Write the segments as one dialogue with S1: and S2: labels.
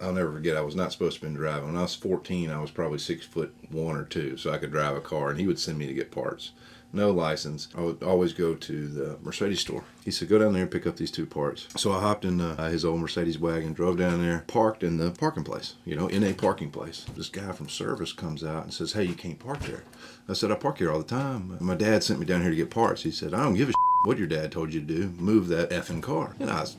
S1: I'll never forget, I was not supposed to have been driving. When I was 14, I was probably 6'1" or 2", so I could drive a car, and he would send me to get parts. No license. I would always go to the Mercedes store. He said, go down there and pick up these 2 parts. So I hopped in his old Mercedes wagon, drove down there, parked in the parking place, in a parking place. This guy from service comes out and says, hey, you can't park there. I said, I park here all the time. My dad sent me down here to get parts. He said, I don't give a what your dad told you to do. Move that effing car. And I was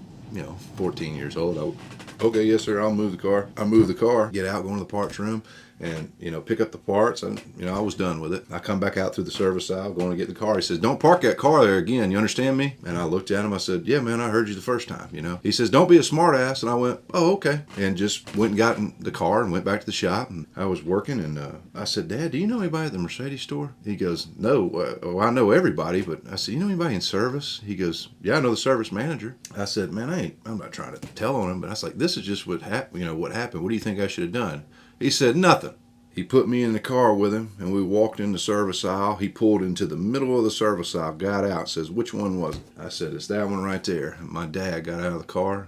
S1: 14 years old. Okay, yes, sir, I'll move the car. I move the car, get out, go into the parts room, and, pick up the parts. And, I was done with it. I come back out through the service aisle, going to get the car. He says, don't park that car there again. You understand me? And I looked at him. I said, yeah, man, I heard you the first time, He says, don't be a smart ass. And I went, oh, okay. And just went and got in the car and went back to the shop. And I was working, and I said, Dad, do you know anybody at the Mercedes store? He goes, no. I know everybody. But I said, you know anybody in service? He goes, yeah, I know the service manager. I said, man, I'm not trying to tell on him, but I was like, this is just what happened. What happened? What do you think I should have done? He said, nothing. He put me in the car with him, and we walked in the service aisle. He pulled into the middle of the service aisle, got out, says, which one was it? I said, it's that one right there. And my dad got out of the car,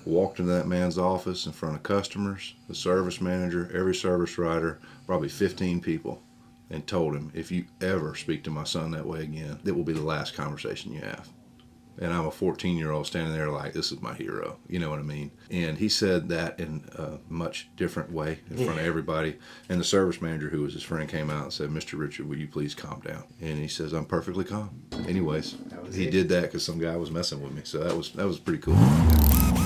S1: walked into that man's office in front of customers, the service manager, every service writer, probably 15 people, and told him, if you ever speak to my son that way again, it will be the last conversation you have. And I'm a 14-year-old standing there like, this is my hero. You know what I mean? And he said that in a much different way in front of everybody. And the service manager, who was his friend, came out and said, Mr. Richard, will you please calm down? And he says, I'm perfectly calm. Anyways, he did that because some guy was messing with me. So that was pretty cool.